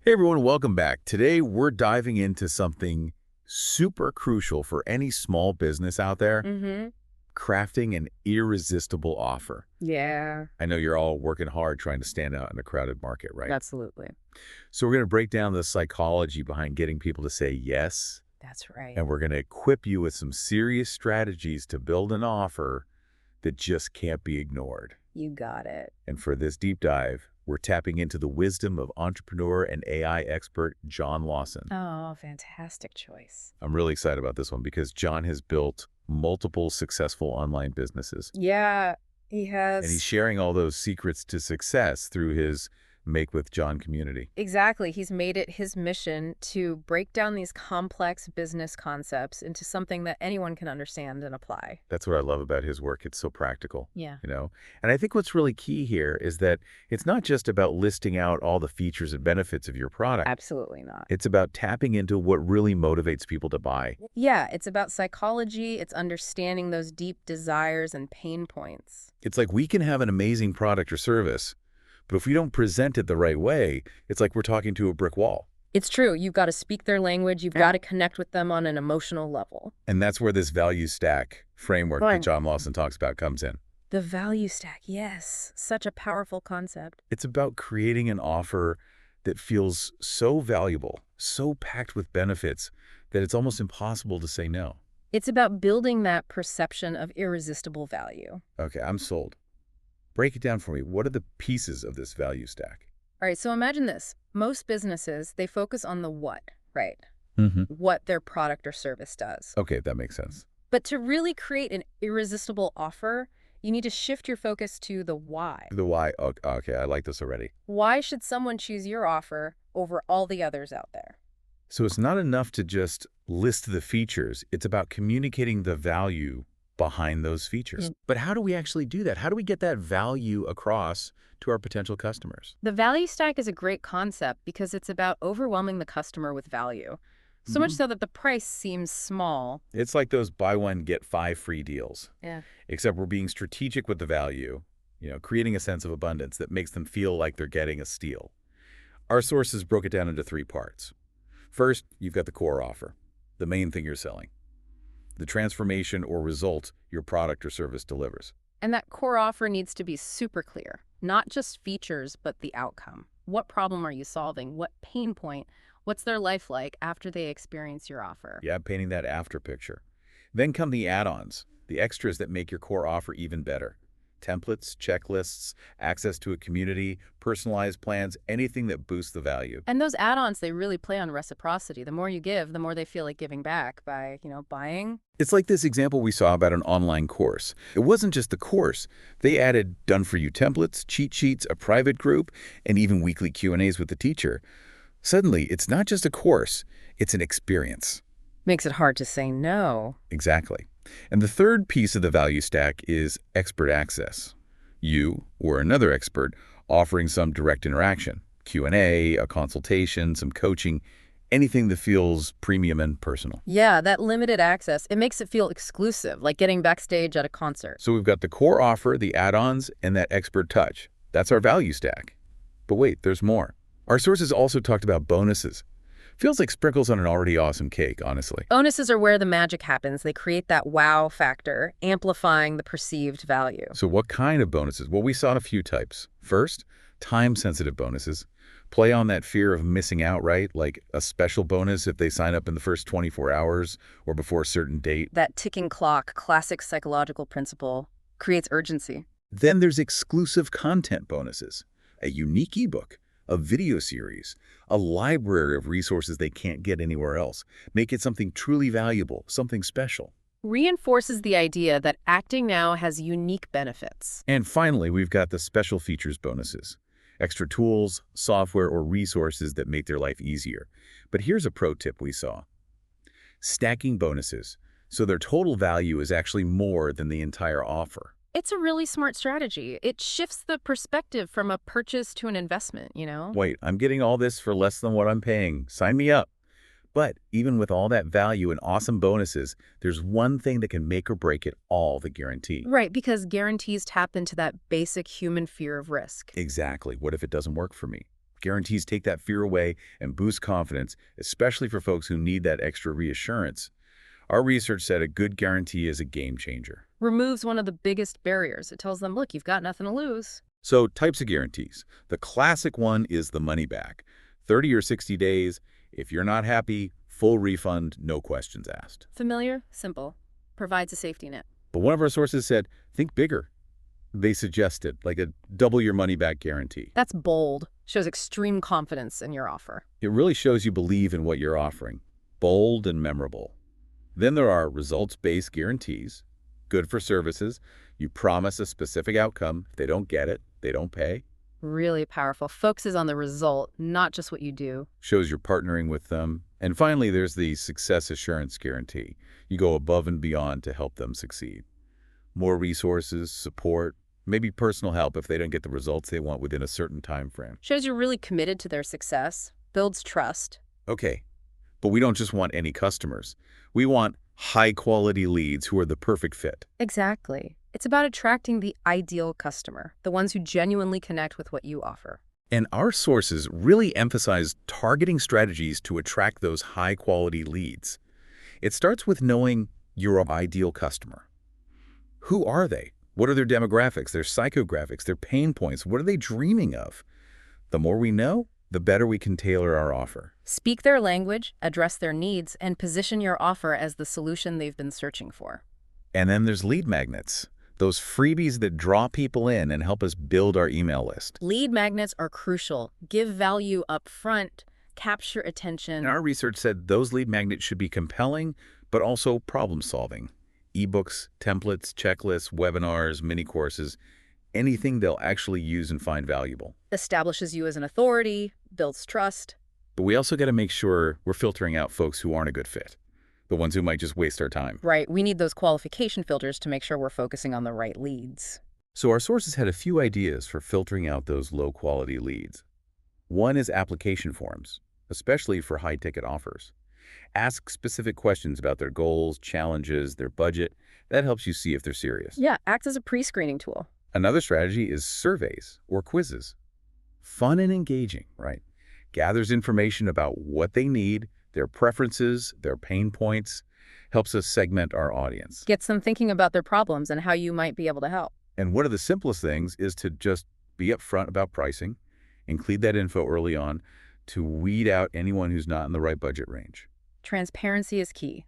Hey everyone, welcome back. Today we're diving into something super crucial for any small business out there, Mm-hmm. crafting an irresistible offer. Yeah, I know you're all working hard trying to stand out in a crowded market, right? absolutely. So we're going to break down the psychology behind getting people to say yes, That's right. and we're going to equip you with some serious strategies to build an offer that just can't be ignored. You got it. And for this deep dive, we're tapping into the wisdom of entrepreneur and AI expert John Lawson. Oh, fantastic choice. I'm really excited about this one because John has built multiple successful online businesses, Yeah, he and he's has. sharing all those secrets to success through his Make with John community. Exactly. He's made it his mission to break down these complex business concepts into something that anyone can understand and apply. That's what I love about his work. It's so practical, Yeah. you know? And I think what's really key here is that it's not just about listing out all the features and benefits of your product. Absolutely not. It's about tapping into what really motivates people to buy. Yeah, it's about psychology. It's understanding those deep desires and pain points. It's like we can have an amazing product or service, but if we don't present it the right way, it's like we're talking to a brick wall. It's true. You've got to speak their language. You've got to connect with them on an emotional level. And that's where this value stack framework that John Lawson talks about comes in. The value stack, yes. Such a powerful concept. It's about creating an offer that feels so valuable, so packed with benefits, that it's almost impossible to say no. It's about building that perception of irresistible value. Okay, I'm sold. Break it down for me. What are the pieces of this value stack? All right, so imagine this. Most businesses, they focus on the what, right? Mm-hmm. What their product or service does. Okay, that makes sense. But to really create an irresistible offer, you need to shift your focus to the why. The why. Okay, I like this already. Why should someone choose your offer over all the others out there? So it's not enough to just list the features. It's about communicating the value behind those features. But how do we actually do that? How do we get that value across to our potential customers? The value stack is a great concept because it's about overwhelming the customer with value. So much so that the price seems small. It's like those buy one, get five free deals, Yeah. except we're being strategic with the value, creating a sense of abundance that makes them feel like they're getting a steal. Our sources broke it down into three parts. First, you've got the core offer, the main thing you're selling, the transformation or result your product or service delivers. And that core offer needs to be super clear, not just features, but the outcome. What problem are you solving? What pain point? What's their life like after they experience your offer? Yeah, painting that after picture. Then come the add-ons, the extras that make your core offer even better. Templates, checklists, access to a community, personalized plans, anything that boosts the value. And those add-ons, they really play on reciprocity. The more you give, the more they feel like giving back by, buying. It's like this example we saw about an online course. It wasn't just the course. They added done-for-you templates, cheat sheets, a private group, and even weekly Q&As with the teacher. Suddenly, it's not just a course, it's an experience. Makes it hard to say no. Exactly. And the third piece of the value stack is expert access. You, or another expert, offering some direct interaction, Q&A, a consultation, some coaching, anything that feels premium and personal. Yeah, that limited access, it makes it feel exclusive, like getting backstage at a concert. So we've got the core offer, the add-ons, and that expert touch. That's our value stack. But wait, there's more. Our sources also talked about bonuses. Feels like sprinkles on an already awesome cake, honestly. Bonuses are where the magic happens. They create that wow factor, amplifying the perceived value. So what kind of bonuses? Well, we saw a few types. First, time-sensitive bonuses. Play on that fear of missing out, right? Like a special bonus if they sign up in the first 24 hours or before a certain date. That ticking clock, classic psychological principle, creates urgency. Then there's exclusive content bonuses. A unique ebook, a video series, a library of resources they can't get anywhere else. Make it something truly valuable, something special. Reinforces the idea that acting now has unique benefits. And finally, we've got the special features bonuses. Extra tools, software, or resources that make their life easier. But here's a pro tip we saw. Stacking bonuses, so their total value is actually more than the entire offer. It's a really smart strategy. It shifts the perspective from a purchase to an investment, Wait, I'm getting all this for less than what I'm paying. Sign me up. But even with all that value and awesome bonuses, there's one thing that can make or break it all, the guarantee. Right, because guarantees tap into that basic human fear of risk. Exactly. What if it doesn't work for me? Guarantees take that fear away and boost confidence, especially for folks who need that extra reassurance. Our research said a good guarantee is a game changer. Removes one of the biggest barriers. It tells them, look, you've got nothing to lose. So, types of guarantees. The classic one is the money back. 30 or 60 days. If you're not happy, full refund, no questions asked. Familiar, simple, provides a safety net. But one of our sources said, think bigger. They suggested, like a double your money back guarantee. That's bold. Shows extreme confidence in your offer. It really shows you believe in what you're offering. Bold and memorable. Then there are results-based guarantees. Good for services. You promise a specific outcome. If they don't get it, they don't pay. Really powerful. Focuses on the result, not just what you do. Shows you're partnering with them. And finally, there's the success assurance guarantee. You go above and beyond to help them succeed. More resources, support, maybe personal help if they don't get the results they want within a certain time frame. Shows you're really committed to their success, builds trust. Okay, but we don't just want any customers. We want high-quality leads who are the perfect fit. Exactly. It's about attracting the ideal customer, the ones who genuinely connect with what you offer. And our sources really emphasize targeting strategies to attract those high-quality leads. It starts with knowing your ideal customer. Who are they? What are their demographics, their psychographics, their pain points? What are they dreaming of? The more we know, the better we can tailor our offer. Speak their language, address their needs, and position your offer as the solution they've been searching for. And then there's lead magnets, those freebies that draw people in and help us build our email list. Lead magnets are crucial. Give value up front, capture attention. And our research said those lead magnets should be compelling, but also problem-solving. Ebooks, templates, checklists, webinars, mini courses, anything they'll actually use and find valuable. Establishes you as an authority, builds trust. But we also got to make sure we're filtering out folks who aren't a good fit, the ones who might just waste our time. Right, we need those qualification filters to make sure we're focusing on the right leads. So our sources had a few ideas for filtering out those low-quality leads. One is application forms, especially for high-ticket offers. Ask specific questions about their goals, challenges, their budget. That helps you see if they're serious. Yeah, acts as a pre-screening tool. Another strategy is surveys or quizzes. Fun and engaging, right? Gathers information about what they need, their preferences, their pain points, helps us segment our audience. Gets them thinking about their problems and how you might be able to help. And one of the simplest things is to just be upfront about pricing, include that info early on to weed out anyone who's not in the right budget range. Transparency is key.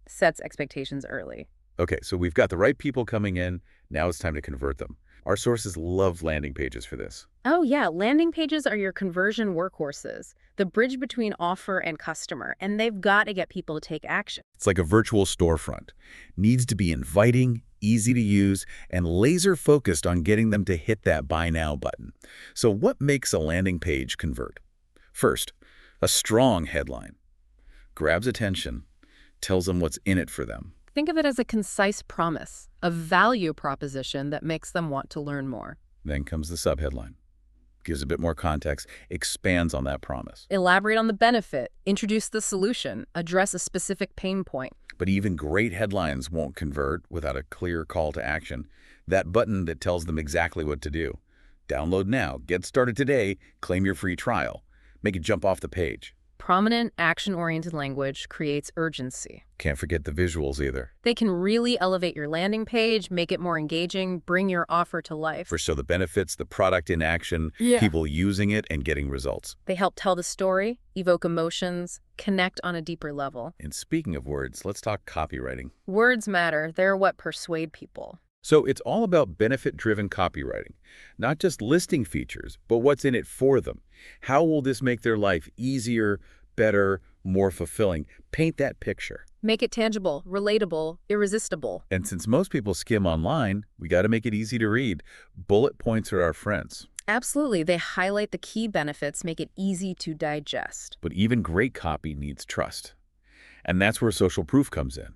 Sets expectations early. Okay, so we've got the right people coming in. Now it's time to convert them. Our sources love landing pages for this. Oh yeah, landing pages are your conversion workhorses, the bridge between offer and customer, and they've got to get people to take action. It's like a virtual storefront. Needs to be inviting, easy to use, and laser focused on getting them to hit that buy now button. So what makes a landing page convert? First, a strong headline. Grabs attention, tells them what's in it for them. Think of it as a concise promise, a value proposition that makes them want to learn more. Then comes the subheadline. Gives a bit more context, expands on that promise. Elaborate on the benefit, introduce the solution, address a specific pain point. But even great headlines won't convert without a clear call to action. That button that tells them exactly what to do. Download now, get started today, claim your free trial. Make it jump off the page. Prominent, action-oriented language creates urgency. Can't forget the visuals either. They can really elevate your landing page, make it more engaging, bring your offer to life. For show the benefits, the product in action, people using it and getting results. They help tell the story, evoke emotions, connect on a deeper level. And speaking of words, let's talk copywriting. Words matter. They're what persuade people. So it's all about benefit-driven copywriting, not just listing features, but what's in it for them. How will this make their life easier, better, more fulfilling? Paint that picture. Make it tangible, relatable, irresistible. And since most people skim online, we got to make it easy to read. Bullet points are our friends. Absolutely. They highlight the key benefits, make it easy to digest. But even great copy needs trust. And that's where social proof comes in.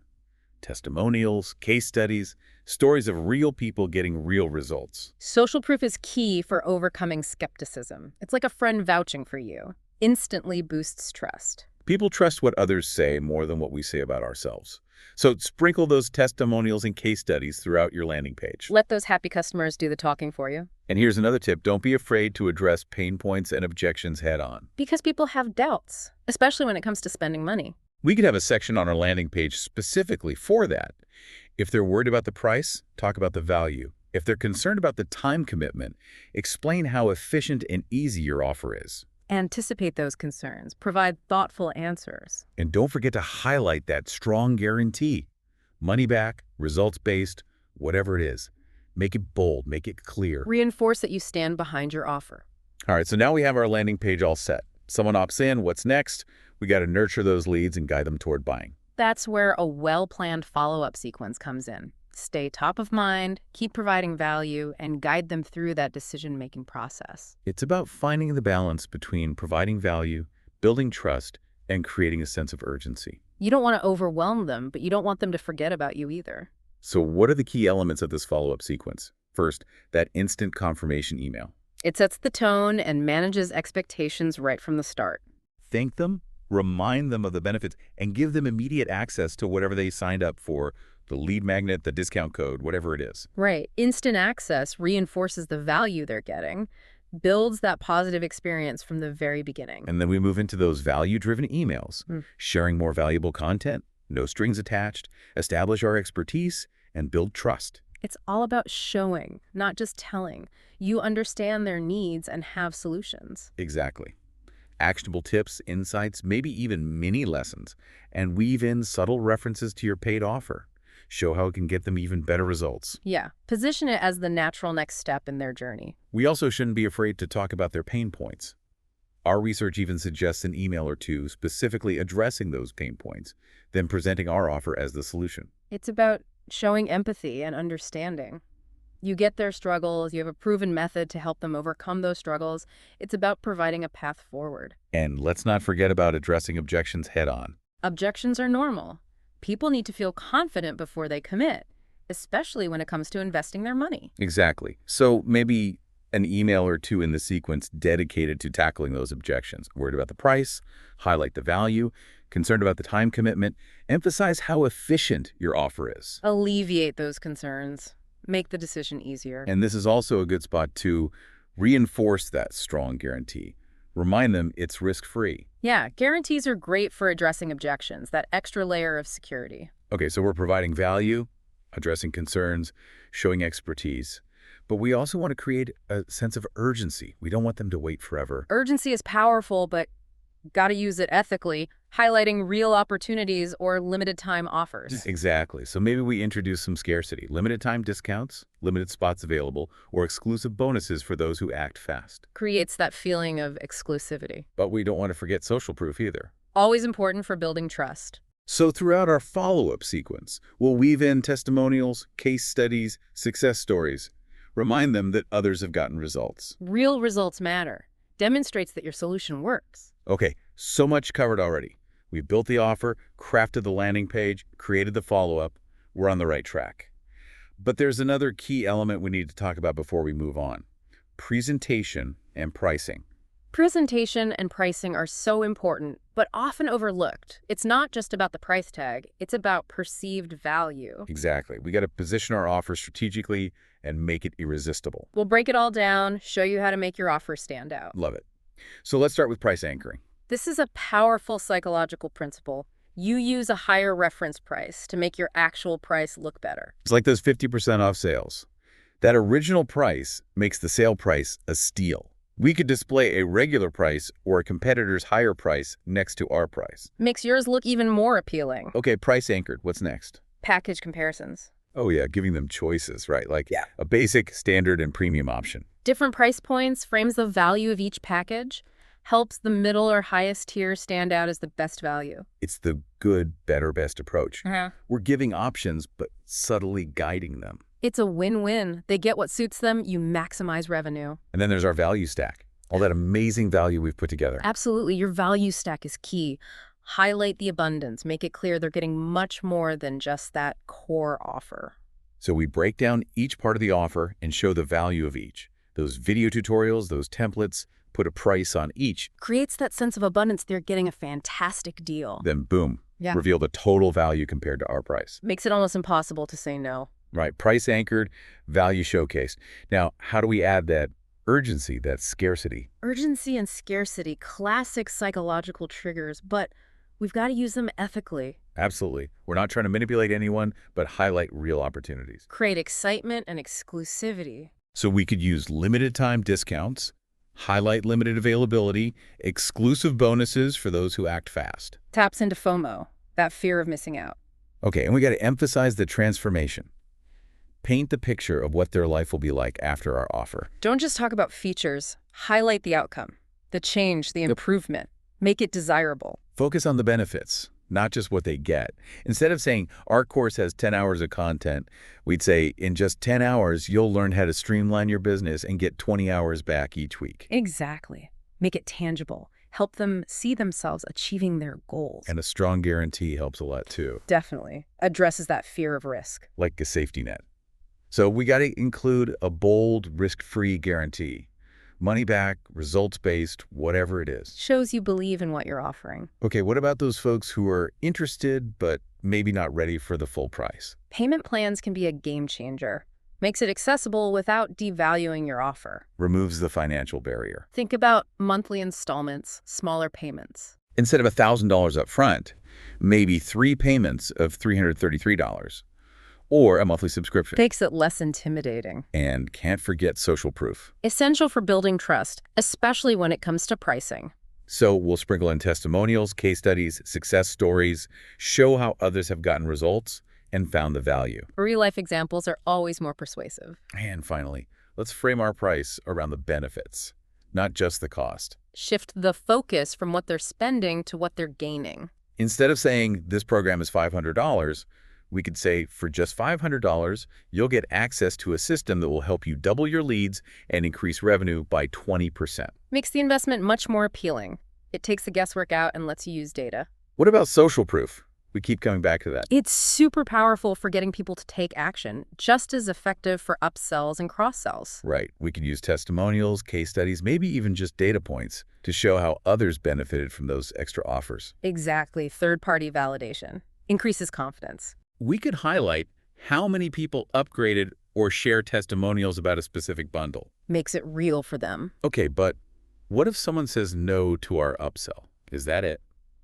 Testimonials, case studies, stories of real people getting real results. Social proof is key for overcoming skepticism. It's like a friend vouching for you. Instantly boosts trust. People trust what others say more than what we say about ourselves. So sprinkle those testimonials and case studies throughout your landing page. Let those happy customers do the talking for you. And here's another tip. Don't be afraid to address pain points and objections head on. Because people have doubts, especially when it comes to spending money. We could have a section on our landing page specifically for that. If they're worried about the price, talk about the value. If they're concerned about the time commitment, explain how efficient and easy your offer is. Anticipate those concerns. Provide thoughtful answers. And don't forget to highlight that strong guarantee. Money back, results-based, whatever it is. Make it bold, make it clear. Reinforce that you stand behind your offer. All right, so now we have our landing page all set. Someone opts in, what's next? We got to nurture those leads and guide them toward buying. That's where a well-planned follow-up sequence comes in. Stay top of mind, keep providing value, and guide them through that decision-making process. It's about finding the balance between providing value, building trust, and creating a sense of urgency. You don't want to overwhelm them, but you don't want them to forget about you either. So what are the key elements of this follow-up sequence? First, that instant confirmation email. It sets the tone and manages expectations right from the start. Thank them, remind them of the benefits, and give them immediate access to whatever they signed up for, the lead magnet, the discount code, whatever it is. Right. Instant access reinforces the value they're getting, builds that positive experience from the very beginning. And then we move into those value-driven emails, sharing more valuable content, no strings attached, establish our expertise, and build trust. It's all about showing, not just telling. You understand their needs and have solutions. Exactly. Actionable tips, insights, maybe even mini lessons, and weave in subtle references to your paid offer. Show how it can get them even better results. Yeah, position it as the natural next step in their journey. We also shouldn't be afraid to talk about their pain points. Our research even suggests an email or two specifically addressing those pain points, then presenting our offer as the solution. It's about showing empathy and understanding. You get their struggles, you have a proven method to help them overcome those struggles. It's about providing a path forward. And let's not forget about addressing objections head on. Objections are normal. People need to feel confident before they commit, especially when it comes to investing their money. Exactly. So maybe an email or two in the sequence dedicated to tackling those objections. Worried about the price, highlight the value, concerned about the time commitment, emphasize how efficient your offer is. Alleviate those concerns. Make the decision easier. And this is also a good spot to reinforce that strong guarantee. Remind them it's risk-free. Yeah, guarantees are great for addressing objections, that extra layer of security. Okay, so we're providing value, addressing concerns, showing expertise. But we also want to create a sense of urgency. We don't want them to wait forever. Urgency is powerful, but gotta use it ethically, highlighting real opportunities or limited time offers. Exactly. So maybe we introduce some scarcity, limited time discounts, limited spots available, or exclusive bonuses for those who act fast. Creates that feeling of exclusivity. But we don't want to forget social proof either. Always important for building trust. So throughout our follow-up sequence, we'll weave in testimonials, case studies, success stories. Remind them that others have gotten results. Real results matter. Demonstrates that your solution works. Okay, so much covered already. We've built the offer, crafted the landing page, created the follow-up. We're on the right track. But there's another key element we need to talk about before we move on. Presentation and pricing. Presentation and pricing are so important, but often overlooked. It's not just about the price tag. It's about perceived value. Exactly. We got to position our offer strategically and make it irresistible. We'll break it all down, show you how to make your offer stand out. Love it. So let's start with price anchoring. This is a powerful psychological principle. You use a higher reference price to make your actual price look better. It's like those 50% off sales. That original price makes the sale price a steal. We could display a regular price or a competitor's higher price next to our price. Makes yours look even more appealing. Okay, price anchored. What's next? Package comparisons. Oh yeah, giving them choices, right? Like a basic, standard, and premium option. Different price points frames the value of each package, helps the middle or highest tier stand out as the best value. It's the good, better, best approach. Uh-huh. We're giving options, but subtly guiding them. It's a win-win. They get what suits them, you maximize revenue. And then there's our value stack. All that amazing value we've put together. Absolutely. Your value stack is key. Highlight the abundance. Make it clear they're getting much more than just that core offer. So we break down each part of the offer and show the value of each. Those video tutorials, those templates, put a price on each, Creates that sense of abundance they're getting a fantastic deal. then boom, Yeah. reveal the total value compared to our price. Makes it almost impossible to say no. Right, price anchored, value showcased. Now, how do we add that urgency, that scarcity? Urgency and scarcity, classic psychological triggers, but we've got to use them ethically. Absolutely. We're not trying to manipulate anyone, but highlight real opportunities. Create excitement and exclusivity. So we could use limited time discounts, highlight limited availability, exclusive bonuses for those who act fast. Taps into FOMO, that fear of missing out. Okay, and we got to emphasize the transformation. Paint the picture of what their life will be like after our offer. Don't just talk about features. Highlight the outcome, the change, the improvement. Make it desirable. Focus on the benefits, not just what they get. Instead of saying, our course has 10 hours of content, we'd say, in just 10 hours, you'll learn how to streamline your business and get 20 hours back each week. Exactly. Make it tangible. Help them see themselves achieving their goals. And a strong guarantee helps a lot too, Definitely. Addresses that fear of risk. like a safety net. So we got to include a bold, risk-free guarantee. Money back, results-based, whatever it is. Shows you believe in what you're offering. Okay, what about those folks who are interested but maybe not ready for the full price? Payment plans can be a game changer. Makes it accessible without devaluing your offer. Removes the financial barrier. Think about monthly installments, smaller payments. Instead of $1,000 up front, maybe 3 payments of $333. Or a monthly subscription. Makes it less intimidating. And can't forget social proof. Essential for building trust, especially when it comes to pricing. So we'll sprinkle in testimonials, case studies, success stories, show how others have gotten results and found the value. Real-life examples are always more persuasive. And finally, let's frame our price around the benefits, not just the cost. Shift the focus from what they're spending to what they're gaining. Instead of saying this program is $500, we could say for just $500, you'll get access to a system that will help you double your leads and increase revenue by 20%. Makes the investment much more appealing. It takes the guesswork out and lets you use data. What about social proof? We keep coming back to that. It's super powerful for getting people to take action, just as effective for upsells and cross-sells. Right. We could use testimonials, case studies, maybe even just data points to show how others benefited from those extra offers. Exactly. Third-party validation. Increases confidence. We could highlight how many people upgraded or share testimonials about a specific bundle. Makes it real for them. Okay, but what if someone says no to our upsell? Is that it?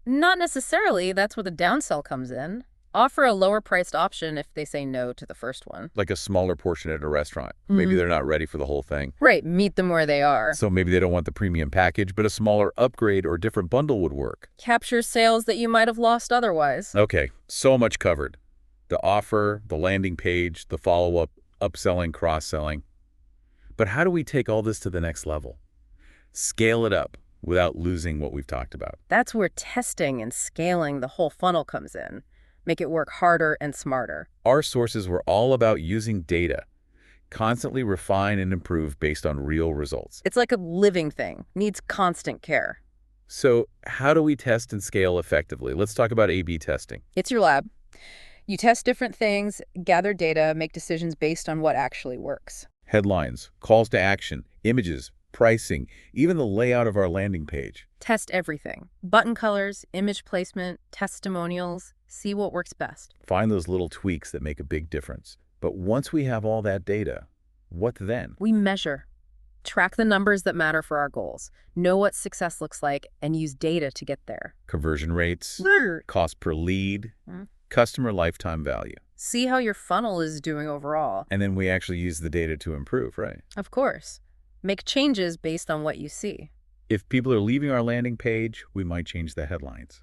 Not necessarily. That's where the downsell comes in. Offer a lower-priced option if they say no to the first one. Like a smaller portion at a restaurant. Maybe they're not ready for the whole thing. Right. Meet them where they are. So maybe they don't want the premium package, but a smaller upgrade or different bundle would work. Capture sales that you might have lost otherwise. Okay, so much covered. The offer, the landing page, the follow-up, upselling, cross-selling. But how do we take all this to the next level? Scale it up without losing what we've talked about. That's where testing and scaling the whole funnel comes in. Make it work harder and smarter. Our sources were all about using data, constantly refine and improve based on real results. It's like a living thing, needs constant care. So how do we test and scale effectively? Let's talk about A/B testing. It's your lab. You test different things, gather data, make decisions based on what actually works. Headlines, calls to action, images, pricing, even the layout of our landing page. Test everything. Button colors, image placement, testimonials. See what works best. Find those little tweaks that make a big difference. But once we have all that data, what then? We measure. Track the numbers that matter for our goals. Know what success looks like and use data to get there. Conversion rates, cost per lead, customer lifetime value. See how your funnel is doing overall. And then we actually use the data to improve, right? Of course. Make changes based on what you see. If people are leaving our landing page, we might change the headlines.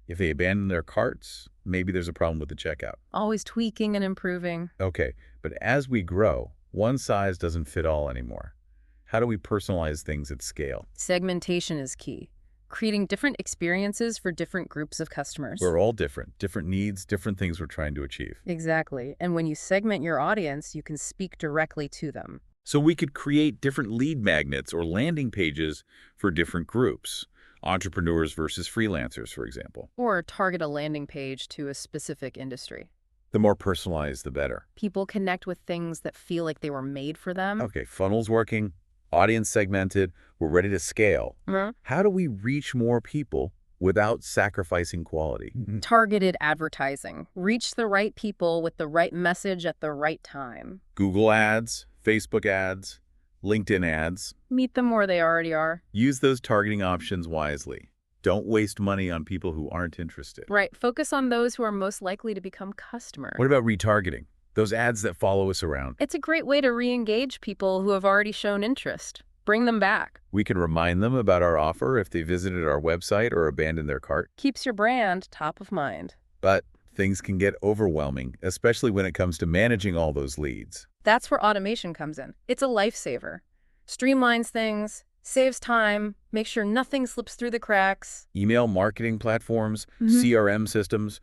If they abandon their carts, maybe there's a problem with the checkout. Always tweaking and improving. Okay, but as we grow, one size doesn't fit all anymore. How do we personalize things at scale? Segmentation is key. Creating different experiences for different groups of customers. We're all different needs, different things we're trying to achieve. Exactly. And when you segment your audience, you can speak directly to them. So we could create different lead magnets or landing pages for different groups. Entrepreneurs versus freelancers, for example. Or target a landing page to a specific industry. The more personalized, the better. People connect with things that feel like they were made for them. Okay, funnel's working, Audience segmented, we're ready to scale. Mhm. How do we reach more people without sacrificing quality? Targeted advertising. Reach the right people with the right message at the right time. Google ads, Facebook ads, LinkedIn ads. Meet them where they already are. Use those targeting options wisely. Don't waste money on people who aren't interested. Right. Focus on those who are most likely to become customers. What about retargeting? Those ads that follow us around. It's a great way to re-engage people who have already shown interest. Bring them back. We can remind them about our offer if they visited our website or abandoned their cart. Keeps your brand top of mind. But things can get overwhelming, especially when it comes to managing all those leads. That's where automation comes in. It's a lifesaver. Streamlines things, saves time, makes sure nothing slips through the cracks. Email marketing platforms, Mhm. CRM systems,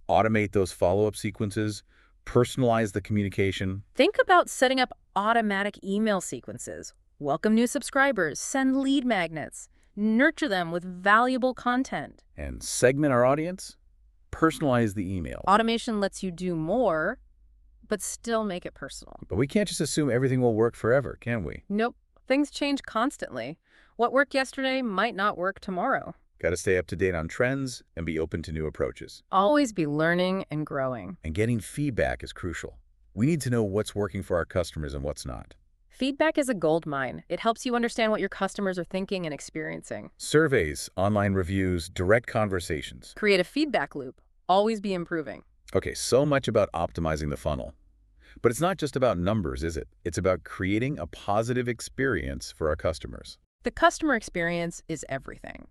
automate those follow-up sequences, personalize the communication. Think about setting up automatic email sequences. Welcome new subscribers, send lead magnets, nurture them with valuable content. And segment our audience, personalize the email. Automation lets you do more, but still make it personal. But we can't just assume everything will work forever, can we? Nope, things change constantly. What worked yesterday might not work tomorrow. Got to stay up to date on trends and be open to new approaches. Always be learning and growing. And getting feedback is crucial. We need to know what's working for our customers and what's not. Feedback is a gold mine. It helps you understand what your customers are thinking and experiencing. Surveys, online reviews, direct conversations. Create a feedback loop. Always be improving. Okay, so much about optimizing the funnel. But it's not just about numbers, is it? It's about creating a positive experience for our customers. The customer experience is everything.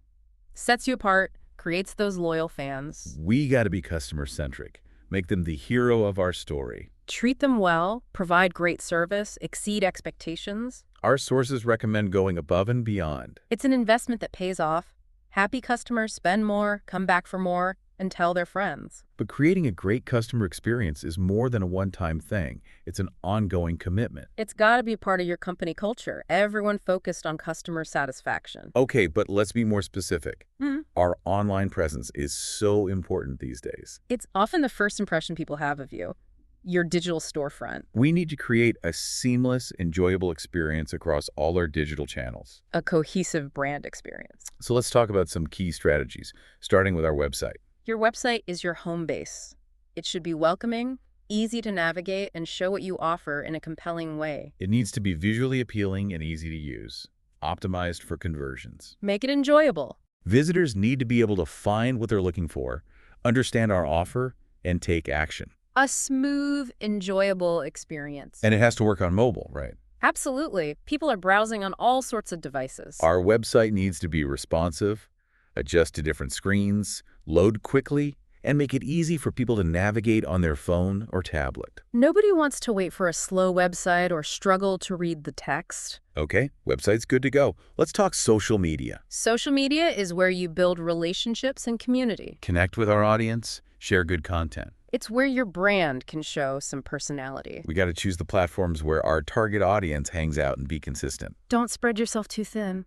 Sets you apart, creates those loyal fans. We got to be customer-centric. Make them the hero of our story. Treat them well, provide great service, exceed expectations. Our sources recommend going above and beyond. It's an investment that pays off. Happy customers spend more, come back for more, and tell their friends. But creating a great customer experience is more than a one-time thing. It's an ongoing commitment. It's got to be part of your company culture. Everyone focused on customer satisfaction. Okay, but let's be more specific. Mhm. Our online presence is so important these days. It's often the first impression people have of you, your digital storefront, We need to create a seamless, enjoyable experience across all our digital channels. a cohesive brand experience. So let's talk about some key strategies, starting with our website. Your website is your home base. It should be welcoming, easy to navigate, and show what you offer in a compelling way. It needs to be visually appealing and easy to use, optimized for conversions. Make it enjoyable. Visitors need to be able to find what they're looking for, understand our offer, and take action. A smooth, enjoyable experience. And it has to work on mobile, right? Absolutely. People are browsing on all sorts of devices. Our website needs to be responsive, adjust to different screens, load quickly, and make it easy for people to navigate on their phone or tablet. Nobody wants to wait for a slow website or struggle to read the text. Okay, website's good to go. Let's talk social media. Social media is where you build relationships and community. Connect with our audience, share good content. It's where your brand can show some personality. We got to choose the platforms where our target audience hangs out and be consistent. Don't spread yourself too thin.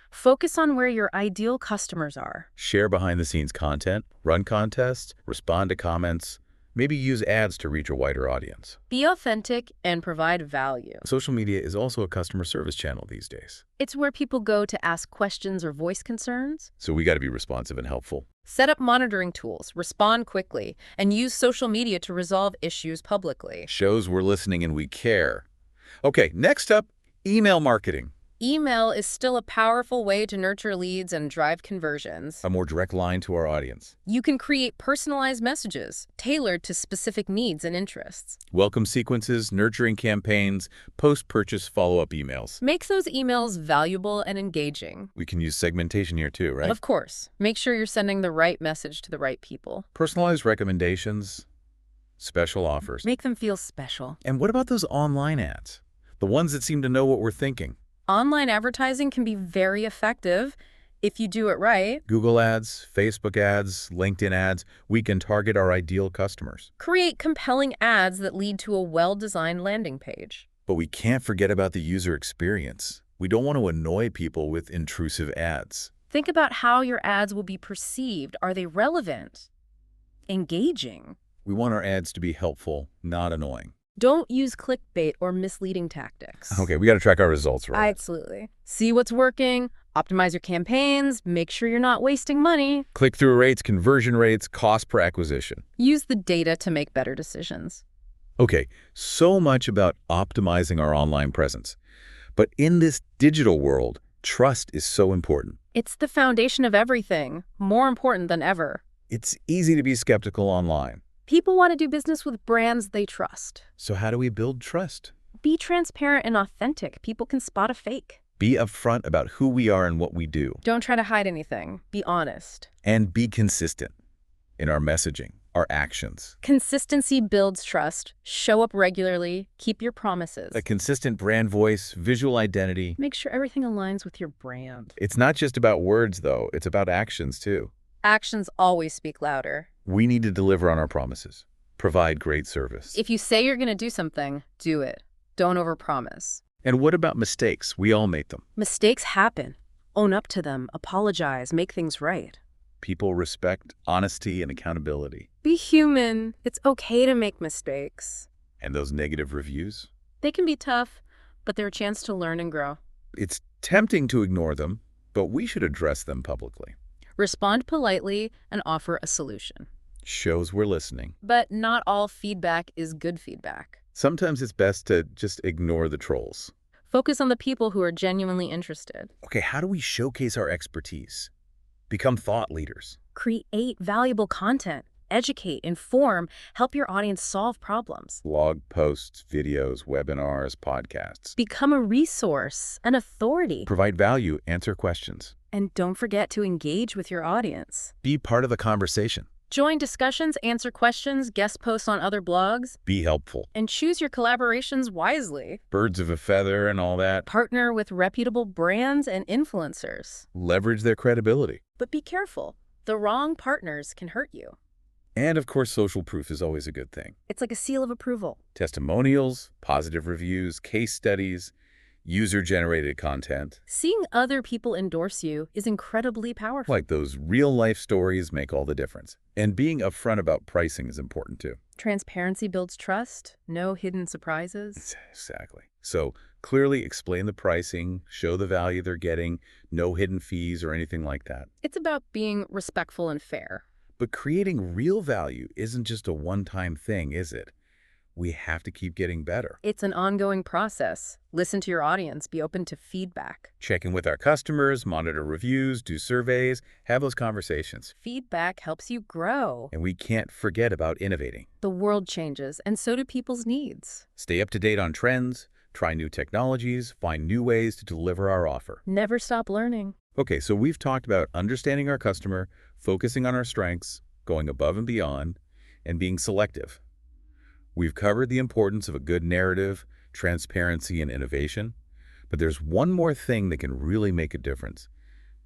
Focus on where your ideal customers are. Share behind-the-scenes content, run contests, respond to comments, maybe use ads to reach a wider audience. Be authentic and provide value. Social media is also a customer service channel these days. It's where people go to ask questions or voice concerns. So we got to be responsive and helpful. Set up monitoring tools, respond quickly, and use social media to resolve issues publicly. Shows we're listening and we care. Okay, next up, email marketing. Email is still a powerful way to nurture leads and drive conversions. A more direct line to our audience. You can create personalized messages tailored to specific needs and interests. Welcome sequences, nurturing campaigns, post-purchase follow-up emails. Make those emails valuable and engaging. We can use segmentation here too, right? Of course. Make sure you're sending the right message to the right people. Personalized recommendations, special offers. Make them feel special. And what about those online ads? The ones that seem to know what we're thinking. Online advertising can be very effective if you do it right. Google ads, Facebook ads, LinkedIn ads, we can target our ideal customers. Create compelling ads that lead to a well-designed landing page. But we can't forget about the user experience. We don't want to annoy people with intrusive ads. Think about how your ads will be perceived. Are they relevant? Engaging? We want our ads to be helpful, not annoying. Don't use clickbait or misleading tactics. Okay, we got to track our results, right? Absolutely. See what's working, optimize your campaigns, make sure you're not wasting money. Click-through rates, conversion rates, cost per acquisition. Use the data to make better decisions. Okay, so much about optimizing our online presence. But in this digital world, trust is so important. It's the foundation of everything, more important than ever. It's easy to be skeptical online. People want to do business with brands they trust. So how do we build trust? Be transparent and authentic. People can spot a fake. Be upfront about who we are and what we do. Don't try to hide anything. Be honest. And be consistent in our messaging, our actions. Consistency builds trust. Show up regularly. Keep your promises. A consistent brand voice, visual identity. Make sure everything aligns with your brand. It's not just about words, though. It's about actions, too. Actions always speak louder. We need to deliver on our promises. Provide great service. If you say you're going to do something, do it. Don't overpromise. And what about mistakes? We all make them. Mistakes happen. Own up to them. Apologize. Make things right. People respect honesty and accountability. Be human. It's okay to make mistakes. And those negative reviews? They can be tough, but they're a chance to learn and grow. It's tempting to ignore them, but we should address them publicly. Respond politely and offer a solution. Shows we're listening. But not all feedback is good feedback. Sometimes it's best to just ignore the trolls. Focus on the people who are genuinely interested. Okay, how do we showcase our expertise? Become thought leaders. Create valuable content. Educate, inform, help your audience solve problems. Blog posts, videos, webinars, podcasts. Become a resource, an authority. Provide value, answer questions. And don't forget to engage with your audience. Be part of the conversation. Join discussions, answer questions, guest posts on other blogs. Be helpful. And choose your collaborations wisely. Birds of a feather and all that. Partner with reputable brands and influencers. Leverage their credibility. But be careful. The wrong partners can hurt you. And of course, social proof is always a good thing. It's like a seal of approval. Testimonials, positive reviews, case studies, user-generated content. Seeing other people endorse you is incredibly powerful. Like those real-life stories make all the difference. And being upfront about pricing is important too. Transparency builds trust. No hidden surprises. Exactly. So clearly explain the pricing, show the value they're getting, no hidden fees or anything like that. It's about being respectful and fair. But creating real value isn't just a one-time thing, is it? We have to keep getting better. It's an ongoing process. Listen to your audience. Be open to feedback. Check in with our customers, monitor reviews, do surveys, have those conversations. Feedback helps you grow. And we can't forget about innovating. The world changes, and so do people's needs. Stay up to date on trends, try new technologies, find new ways to deliver our offer. Never stop learning. Okay, so we've talked about understanding our customer, focusing on our strengths, going above and beyond, and being selective. We've covered the importance of a good narrative, transparency, and innovation. But there's one more thing that can really make a difference: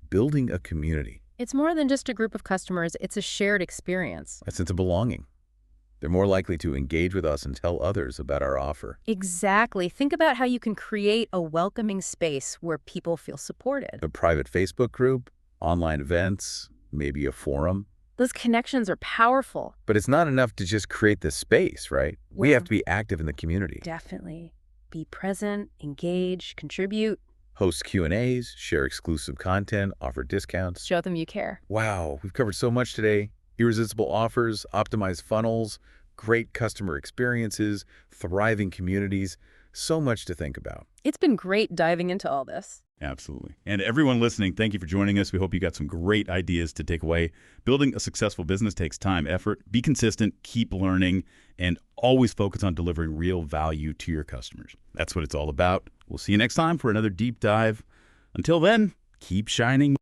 building a community. It's more than just a group of customers. It's a shared experience. A sense of belonging. They're more likely to engage with us and tell others about our offer. Exactly. Think about how you can create a welcoming space where people feel supported. A private Facebook group, online events, maybe a forum. Those connections are powerful. But it's not enough to just create this space, right? We have to be active in the community. Definitely. Be present, engage, contribute. Host Q&As, share exclusive content, offer discounts. Show them you care. Wow, we've covered so much today. Irresistible offers, optimized funnels, great customer experiences, thriving communities. So much to think about. It's been great diving into all this. Absolutely. And everyone listening, thank you for joining us. We hope you got some great ideas to take away. Building a successful business takes time, effort. Be consistent, keep learning, and always focus on delivering real value to your customers. That's what it's all about. We'll see you next time for another deep dive. Until then, keep shining.